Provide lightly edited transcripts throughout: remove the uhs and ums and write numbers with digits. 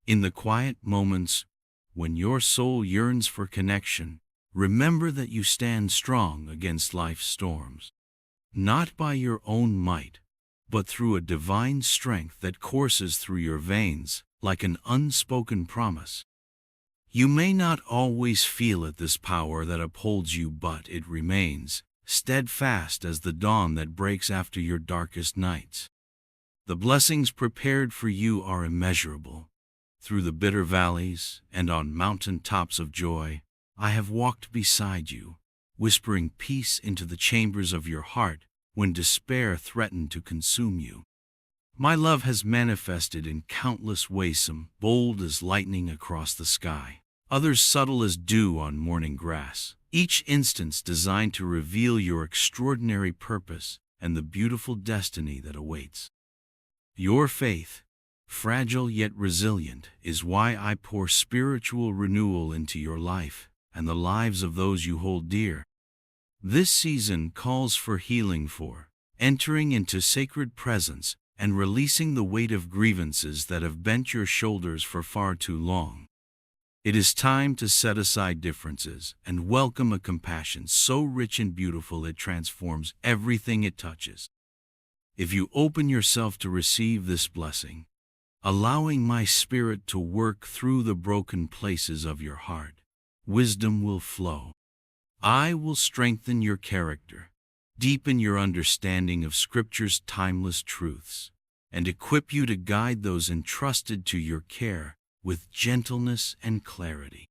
In the quiet moments when your soul yearns for connection, remember that you stand strong against life's storms, not by your own might, but through a divine strength that courses through your veins like an unspoken promise. You may not always feel it, this power that upholds you, but it remains steadfast as the dawn that breaks after your darkest nights. The blessings prepared for you are immeasurable. Through the bitter valleys and on mountain tops of joy, I have walked beside you, whispering peace into the chambers of your heart when despair threatened to consume you. My love has manifested in countless ways, some bold as lightning across the sky, others subtle as dew on morning grass, each instance designed to reveal your extraordinary purpose and the beautiful destiny that awaits. Your faith, fragile yet resilient, is why I pour spiritual renewal into your life and the lives of those you hold dear. This season calls for healing, for entering into sacred presence and releasing the weight of grievances that have bent your shoulders for far too long. It is time to set aside differences and welcome a compassion so rich and beautiful it transforms everything it touches. If you open yourself to receive this blessing, allowing my spirit to work through the broken places of your heart, wisdom will flow. I will strengthen your character, deepen your understanding of Scripture's timeless truths, and equip you to guide those entrusted to your care with gentleness and clarity.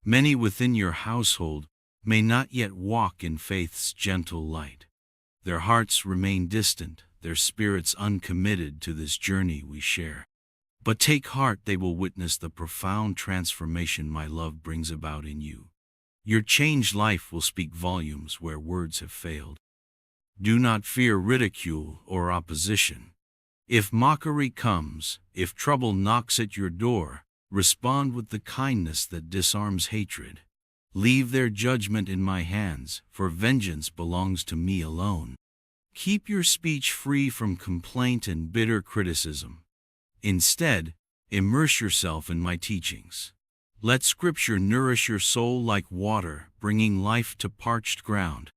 Many within your household may not yet walk in faith's gentle light. Their hearts remain distant, their spirits uncommitted to this journey we share. But take heart, they will witness the profound transformation my love brings about in you. Your changed life will speak volumes where words have failed. Do not fear ridicule or opposition. If mockery comes, if trouble knocks at your door, respond with the kindness that disarms hatred. Leave their judgment in my hands, for vengeance belongs to me alone. Keep your speech free from complaint and bitter criticism. Instead, immerse yourself in my teachings. Let Scripture nourish your soul like water, bringing life to parched ground.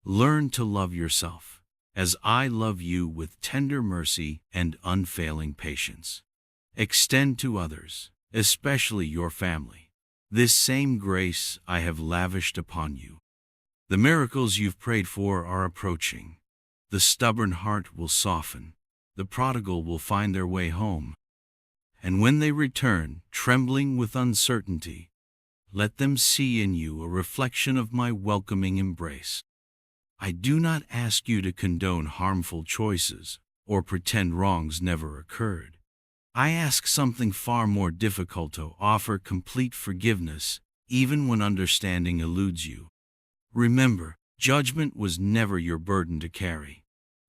Learn to love yourself, as I love you, with tender mercy and unfailing patience. Extend to others, especially your family, this same grace I have lavished upon you. The miracles you've prayed for are approaching. The stubborn heart will soften. The prodigal will find their way home. And when they return, trembling with uncertainty, let them see in you a reflection of my welcoming embrace. I do not ask you to condone harmful choices or pretend wrongs never occurred. I ask something far more difficult: to offer complete forgiveness, even when understanding eludes you. Remember, judgment was never your burden to carry.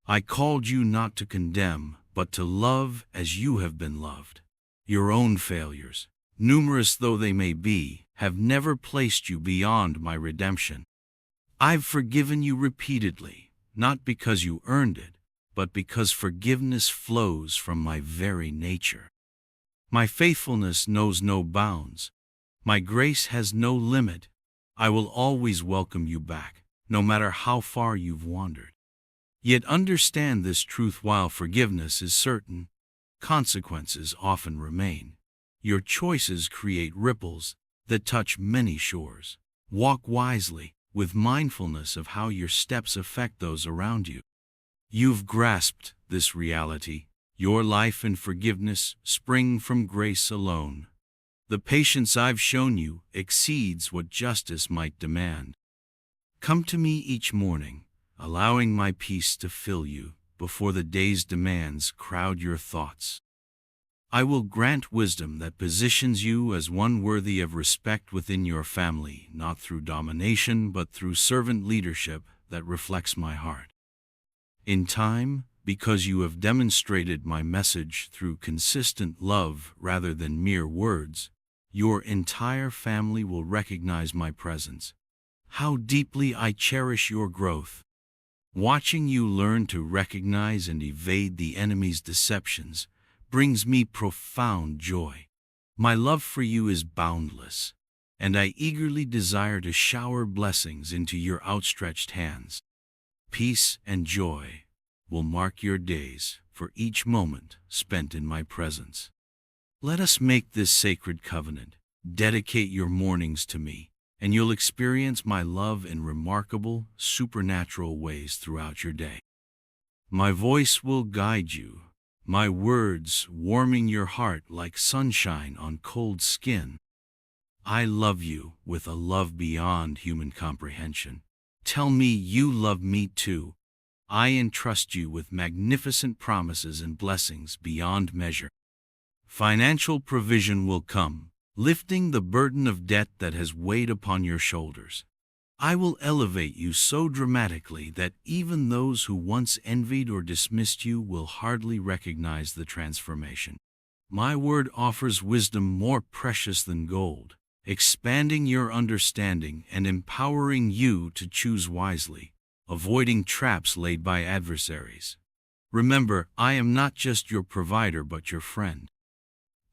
I called you not to condemn, but to love as you have been loved. Your own failures, numerous though they may be, have never placed you beyond my redemption. I've forgiven you repeatedly, not because you earned it, but because forgiveness flows from my very nature. My faithfulness knows no bounds. My grace has no limit. I will always welcome you back, no matter how far you've wandered. Yet understand this truth: while forgiveness is certain, consequences often remain. Your choices create ripples that touch many shores. Walk wisely, with mindfulness of how your steps affect those around you. You've grasped this reality. Your life and forgiveness spring from grace alone. The patience I've shown you exceeds what justice might demand. Come to me each morning, allowing my peace to fill you before the day's demands crowd your thoughts. I will grant wisdom that positions you as one worthy of respect within your family, not through domination but through servant leadership that reflects my heart. In time, because you have demonstrated my message through consistent love rather than mere words, your entire family will recognize my presence. How deeply I cherish your growth. Watching you learn to recognize and evade the enemy's deceptions brings me profound joy. My love for you is boundless, and I eagerly desire to shower blessings into your outstretched hands. Peace and joy will mark your days for each moment spent in my presence. Let us make this sacred covenant. Dedicate your mornings to me, and you'll experience my love in remarkable, supernatural ways throughout your day. My voice will guide you, my words warming your heart like sunshine on cold skin. I love you with a love beyond human comprehension. Tell me you love me too. I entrust you with magnificent promises and blessings beyond measure. Financial provision will come, lifting the burden of debt that has weighed upon your shoulders. I will elevate you so dramatically that even those who once envied or dismissed you will hardly recognize the transformation. My word offers wisdom more precious than gold, expanding your understanding and empowering you to choose wisely, avoiding traps laid by adversaries. Remember, I am not just your provider but your friend.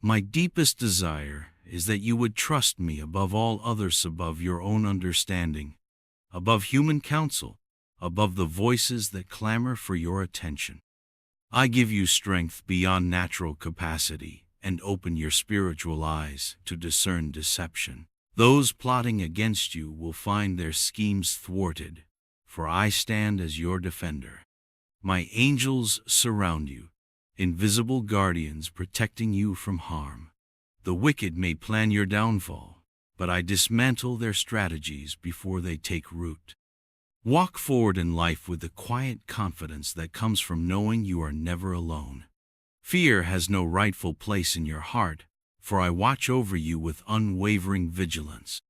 My deepest desire is that you would trust me above all others, above your own understanding, above human counsel, above the voices that clamor for your attention. I give you strength beyond natural capacity and open your spiritual eyes to discern deception. Those plotting against you will find their schemes thwarted, for I stand as your defender. My angels surround you, invisible guardians protecting you from harm. The wicked may plan your downfall, but I dismantle their strategies before they take root. Walk forward in life with the quiet confidence that comes from knowing you are never alone. Fear has no rightful place in your heart, for I watch over you with unwavering vigilance.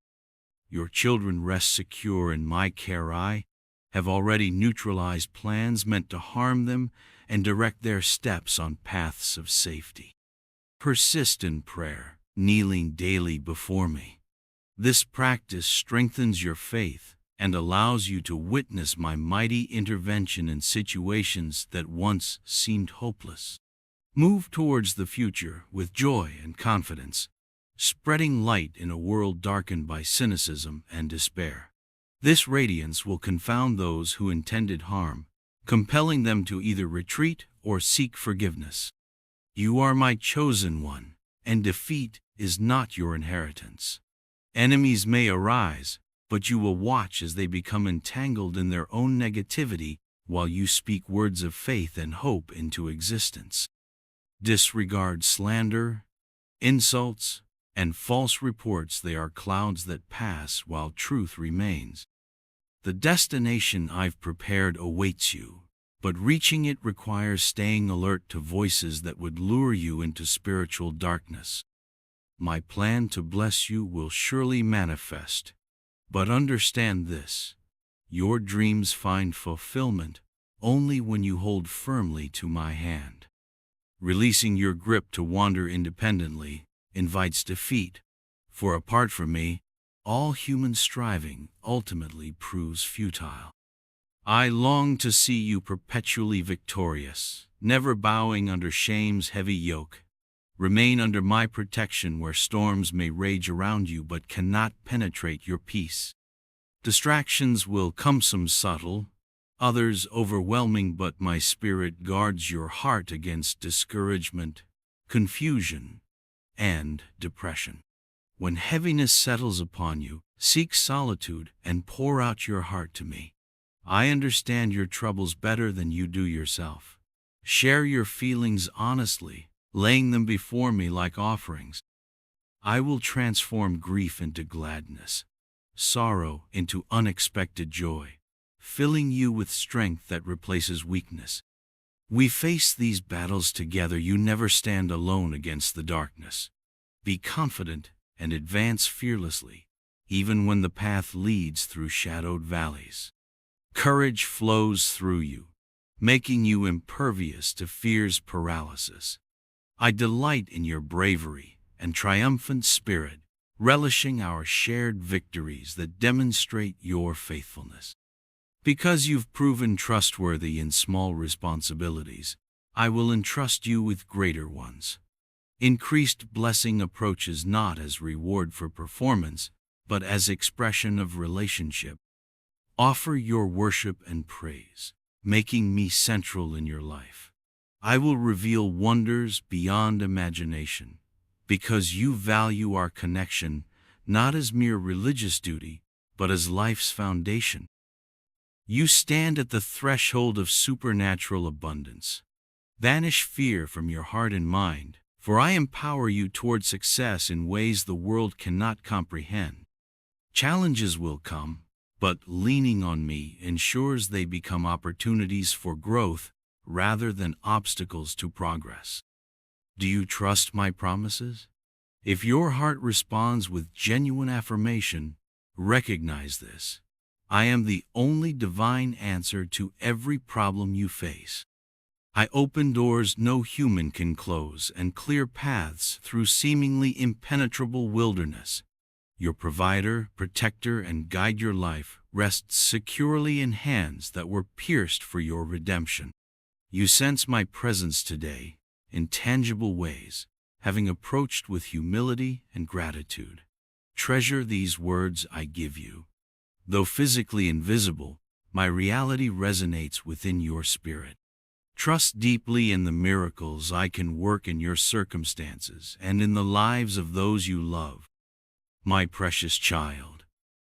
Your children rest secure in my care. I have already neutralized plans meant to harm them and direct their steps on paths of safety. Persist in prayer, kneeling daily before me. This practice strengthens your faith and allows you to witness my mighty intervention in situations that once seemed hopeless. Move towards the future with joy and confidence, spreading light in a world darkened by cynicism and despair. This radiance will confound those who intended harm, compelling them to either retreat or seek forgiveness. You are my chosen one, and defeat is not your inheritance. Enemies may arise, but you will watch as they become entangled in their own negativity while you speak words of faith and hope into existence. Disregard slander, insults, and false reports. They are clouds that pass while truth remains. The destination I've prepared awaits you, but reaching it requires staying alert to voices that would lure you into spiritual darkness. My plan to bless you will surely manifest, but understand this: your dreams find fulfillment only when you hold firmly to my hand. Releasing your grip to wander independently invites defeat, for apart from me, all human striving ultimately proves futile. I long to see you perpetually victorious, never bowing under shame's heavy yoke. Remain under my protection where storms may rage around you but cannot penetrate your peace. Distractions will come, some subtle, others overwhelming, but my spirit guards your heart against discouragement, confusion, and depression. When heaviness settles upon you, seek solitude and pour out your heart to me. I understand your troubles better than you do yourself. Share your feelings honestly, laying them before me like offerings. I will transform grief into gladness, sorrow into unexpected joy, filling you with strength that replaces weakness. We face these battles together. You never stand alone against the darkness. Be confident and advance fearlessly, even when the path leads through shadowed valleys. Courage flows through you, making you impervious to fear's paralysis. I delight in your bravery and triumphant spirit, relishing our shared victories that demonstrate your faithfulness. Because you've proven trustworthy in small responsibilities, I will entrust you with greater ones. Increased blessing approaches not as reward for performance, but as expression of relationship. Offer your worship and praise, making me central in your life. I will reveal wonders beyond imagination, because you value our connection not as mere religious duty, but as life's foundation. You stand at the threshold of supernatural abundance. Banish fear from your heart and mind, for I empower you toward success in ways the world cannot comprehend. Challenges will come, but leaning on me ensures they become opportunities for growth rather than obstacles to progress. Do you trust my promises? If your heart responds with genuine affirmation, recognize this. I am the only divine answer to every problem you face. I open doors no human can close and clear paths through seemingly impenetrable wilderness. Your provider, protector, and guide your life rests securely in hands that were pierced for your redemption. You sense my presence today in tangible ways, having approached with humility and gratitude. Treasure these words I give you. Though physically invisible, my reality resonates within your spirit. Trust deeply in the miracles I can work in your circumstances and in the lives of those you love. My precious child,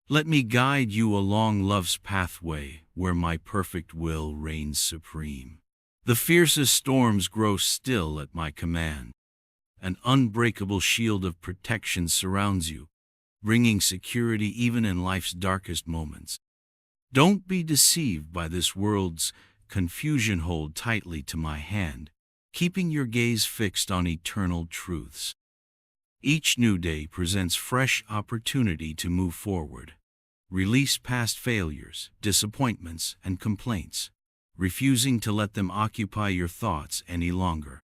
let me guide you along love's pathway where my perfect will reigns supreme. The fiercest storms grow still at my command. An unbreakable shield of protection surrounds you, bringing security even in life's darkest moments. Don't be deceived by this world's confusion. Hold tightly to my hand, keeping your gaze fixed on eternal truths. Each new day presents fresh opportunity to move forward. Release past failures, disappointments, and complaints, refusing to let them occupy your thoughts any longer.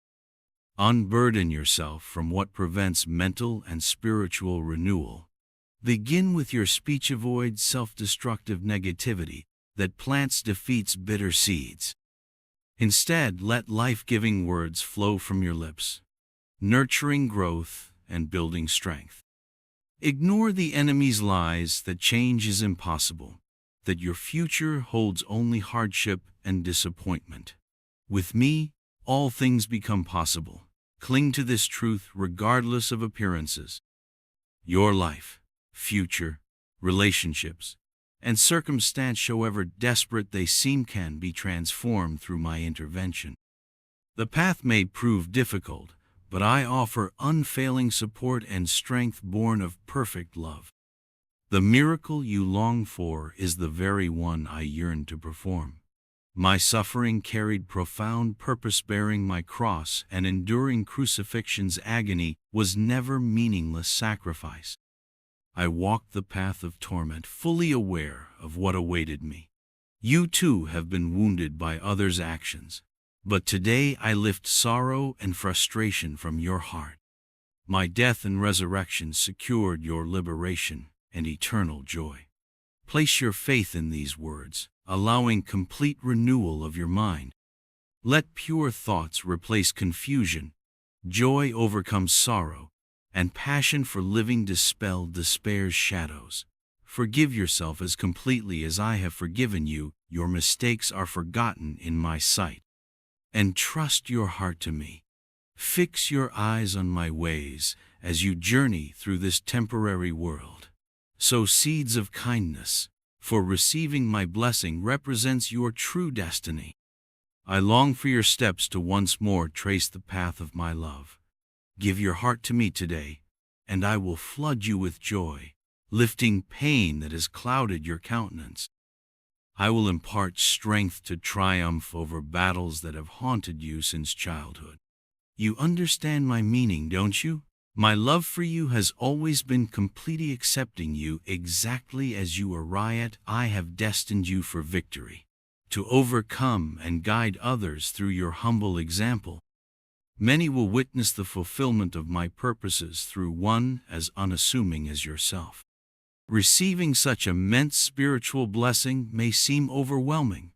Unburden yourself from what prevents mental and spiritual renewal. Begin with your speech. Avoid self-destructive negativity that plants defeat's bitter seeds. Instead, let life-giving words flow from your lips, nurturing growth and building strength. Ignore the enemy's lies that change is impossible, that your future holds only hardship and disappointment. With me, all things become possible. Cling to this truth regardless of appearances. Your life, future, relationships, and circumstance, however desperate they seem, can be transformed through my intervention. The path may prove difficult, but I offer unfailing support and strength born of perfect love. The miracle you long for is the very one I yearn to perform. My suffering carried profound purpose. Bearing my cross and enduring crucifixion's agony was never meaningless sacrifice. I walked the path of torment, fully aware of what awaited me. You too have been wounded by others' actions, but today I lift sorrow and frustration from your heart. My death and resurrection secured your liberation and eternal joy. Place your faith in these words, allowing complete renewal of your mind. Let pure thoughts replace confusion, joy overcome sorrow, and passion for living dispel despair's shadows. Forgive yourself as completely as I have forgiven you. Your mistakes are forgotten in my sight. And trust your heart to me. Fix your eyes on my ways as you journey through this temporary world. Sow seeds of kindness, for receiving my blessing represents your true destiny. I long for your steps to once more trace the path of my love. Give your heart to me today, and I will flood you with joy, lifting pain that has clouded your countenance. I will impart strength to triumph over battles that have haunted you since childhood. You understand my meaning, don't you? My love for you has always been completely accepting you exactly as you are. Yet I have destined you for victory, to overcome and guide others through your humble example. Many will witness the fulfillment of my purposes through one as unassuming as yourself. Receiving such immense spiritual blessing may seem overwhelming,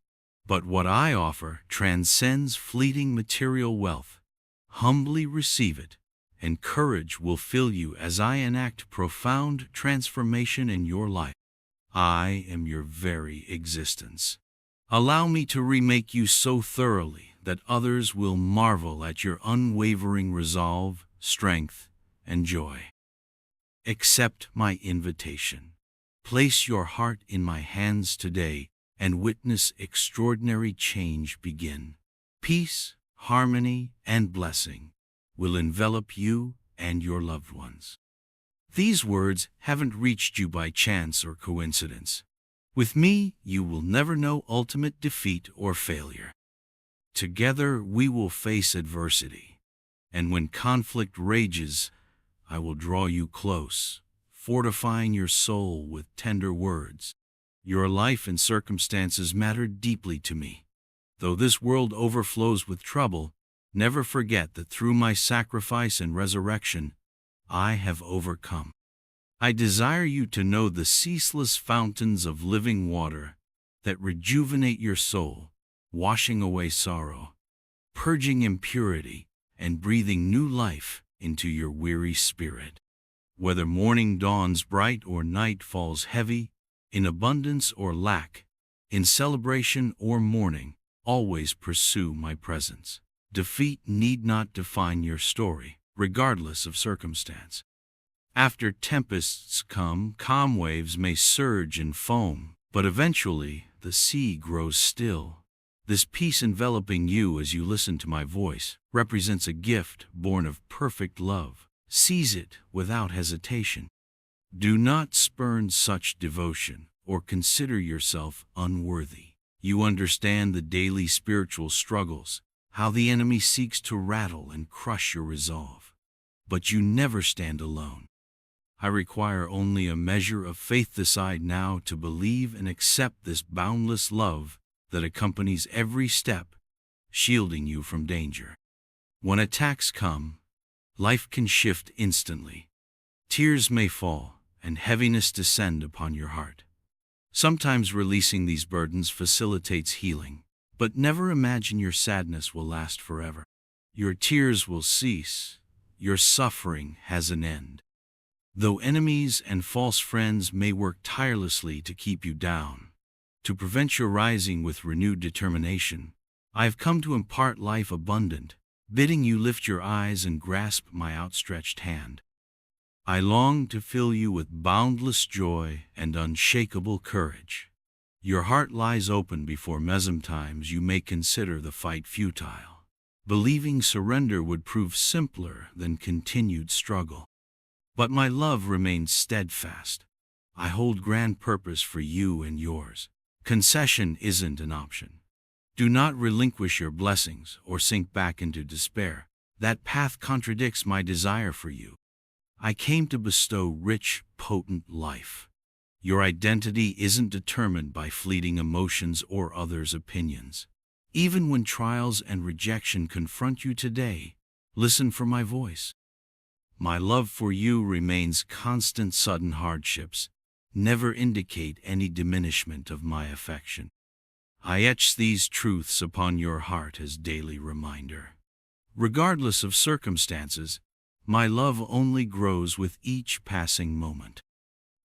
but what I offer transcends fleeting material wealth. Humbly receive it, and courage will fill you as I enact profound transformation in your life. I am your very existence. Allow me to remake you so thoroughly that others will marvel at your unwavering resolve, strength, and joy. Accept my invitation. Place your heart in my hands today and witness extraordinary change begin. Peace, harmony, and blessing will envelop you and your loved ones. These words haven't reached you by chance or coincidence. With me, you will never know ultimate defeat or failure. Together, we will face adversity, and when conflict rages, I will draw you close, fortifying your soul with tender words. Your life and circumstances matter deeply to me. Though this world overflows with trouble, never forget that through my sacrifice and resurrection, I have overcome. I desire you to know the ceaseless fountains of living water that rejuvenate your soul, washing away sorrow, purging impurity, and breathing new life into your weary spirit. Whether morning dawns bright or night falls heavy, in abundance or lack, in celebration or mourning, always pursue my presence. Defeat need not define your story, regardless of circumstance. After tempests come, calm waves may surge and foam, but eventually the sea grows still. This peace enveloping you as you listen to my voice represents a gift born of perfect love. Seize it without hesitation. Do not spurn such devotion or consider yourself unworthy. You understand the daily spiritual struggles, how the enemy seeks to rattle and crush your resolve. But you never stand alone. I require only a measure of faith. Decide now to believe and accept this boundless love that accompanies every step, shielding you from danger. When attacks come, life can shift instantly. Tears may fall and heaviness descend upon your heart. Sometimes releasing these burdens facilitates healing, but never imagine your sadness will last forever. Your tears will cease. Your suffering has an end. Though enemies and false friends may work tirelessly to keep you down, to prevent your rising with renewed determination, I have come to impart life abundant, bidding you lift your eyes and grasp my outstretched hand. I long to fill you with boundless joy and unshakable courage. Your heart lies open before sometimes you may consider the fight futile, believing surrender would prove simpler than continued struggle. But my love remains steadfast. I hold grand purpose for you and yours. Concession isn't an option. Do not relinquish your blessings or sink back into despair. That path contradicts my desire for you. I came to bestow rich, potent life. Your identity isn't determined by fleeting emotions or others' opinions. Even when trials and rejection confront you today, listen for my voice. My love for you remains constant. Sudden hardships never indicate any diminishment of my affection. I etch these truths upon your heart as daily reminder. Regardless of circumstances, my love only grows with each passing moment.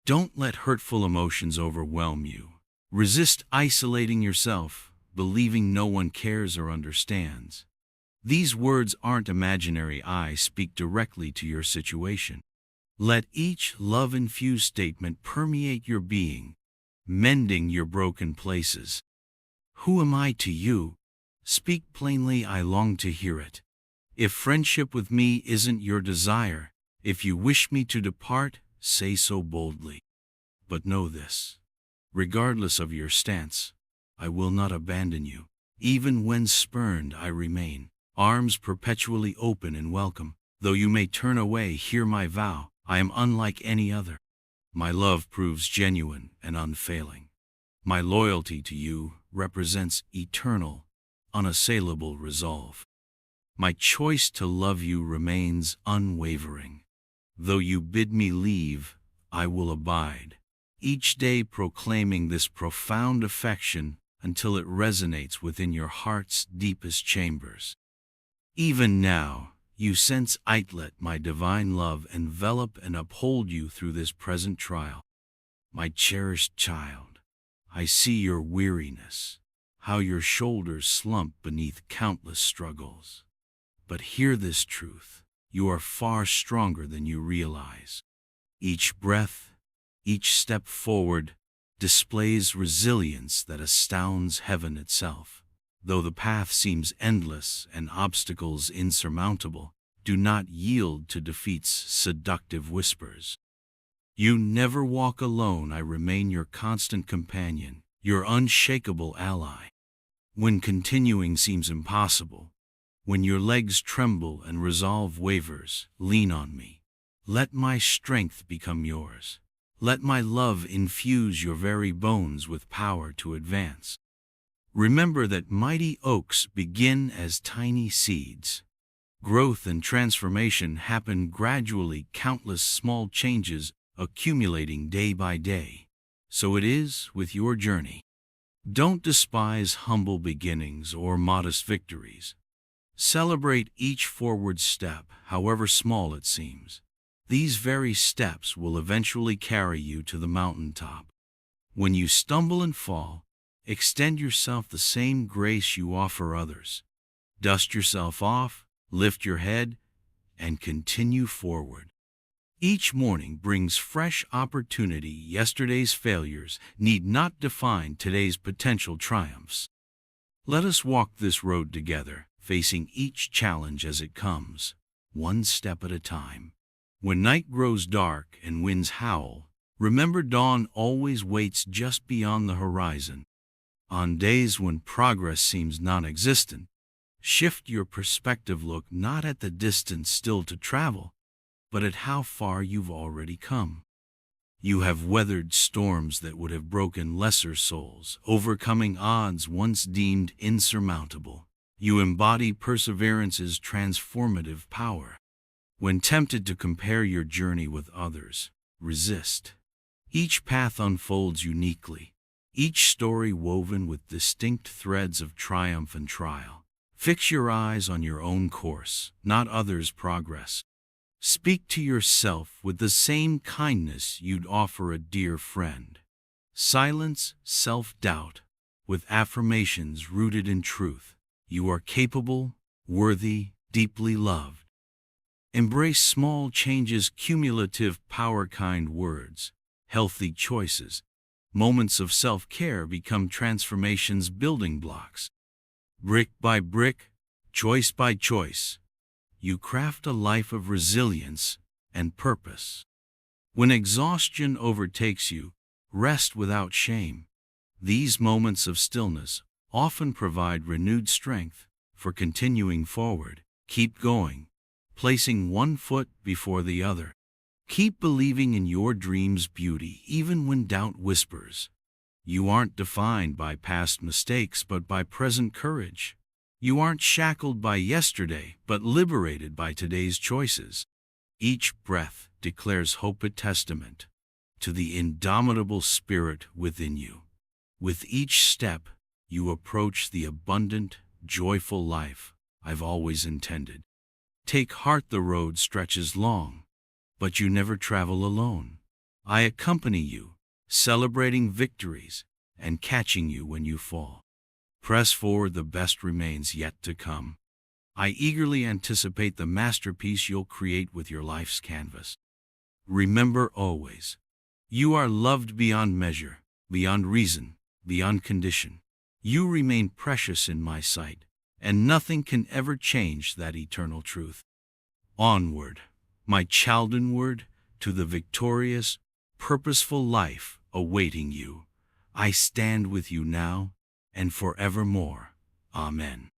Don't let hurtful emotions overwhelm you. Resist isolating yourself, believing no one cares or understands. These words aren't imaginary. I speak directly to your situation. Let each love-infused statement permeate your being, mending your broken places. Who am I to you? Speak plainly. I long to hear it. If friendship with me isn't your desire, if you wish me to depart, say so boldly. But know this: regardless of your stance, I will not abandon you. Even when spurned, I remain, arms perpetually open and welcome. Though you may turn away, hear my vow, I am unlike any other. My love proves genuine and unfailing. My loyalty to you represents eternal, unassailable resolve. My choice to love you remains unwavering. Though you bid me leave, I will abide, each day proclaiming this profound affection until it resonates within your heart's deepest chambers. Even now, You sense it, let my divine love envelop and uphold you through this present trial. My cherished child, I see your weariness, how your shoulders slump beneath countless struggles. But hear this truth, you are far stronger than you realize. Each breath, each step forward, displays resilience that astounds heaven itself. Though the path seems endless and obstacles insurmountable, do not yield to defeat's seductive whispers. You never walk alone, I remain your constant companion, your unshakable ally. When continuing seems impossible, when your legs tremble and resolve wavers, lean on me. Let my strength become yours. Let my love infuse your very bones with power to advance. Remember that mighty oaks begin as tiny seeds. Growth and transformation happen gradually, countless small changes accumulating day by day. So it is with your journey. Don't despise humble beginnings or modest victories. Celebrate each forward step, however small it seems. These very steps will eventually carry you to the mountaintop. When you stumble and fall, extend yourself the same grace you offer others. Dust yourself off, lift your head, and continue forward. Each morning brings fresh opportunity. Yesterday's failures need not define today's potential triumphs. Let us walk this road together, facing each challenge as it comes, one step at a time. When night grows dark and winds howl, remember dawn always waits just beyond the horizon. On days when progress seems non-existent, shift your perspective. Look not at the distance still to travel, but at how far you've already come. You have weathered storms that would have broken lesser souls, overcoming odds once deemed insurmountable. You embody perseverance's transformative power. When tempted to compare your journey with others, resist. Each path unfolds uniquely, each story woven with distinct threads of triumph and trial. Fix your eyes on your own course, not others' progress. Speak to yourself with the same kindness you'd offer a dear friend. Silence self-doubt with affirmations rooted in truth. You are capable, worthy, deeply loved. Embrace small changes, cumulative power, kind words, healthy choices. Moments of self-care become transformation's building blocks. Brick by brick, choice by choice, you craft a life of resilience and purpose. When exhaustion overtakes you, rest without shame. These moments of stillness often provide renewed strength for continuing forward. Keep going, placing one foot before the other. Keep believing in your dreams' beauty even when doubt whispers. You aren't defined by past mistakes but by present courage. You aren't shackled by yesterday but liberated by today's choices. Each breath declares hope, a testament to the indomitable spirit within you. With each step, you approach the abundant, joyful life I've always intended. Take heart, the road stretches long, but you never travel alone. I accompany you, celebrating victories and catching you when you fall. Press forward, the best remains yet to come. I eagerly anticipate the masterpiece you'll create with your life's canvas. Remember always, you are loved beyond measure, beyond reason, beyond condition. You remain precious in my sight, and nothing can ever change that eternal truth. Onward, my child, onward to the victorious, purposeful life awaiting you. I stand with you now and forevermore. Amen.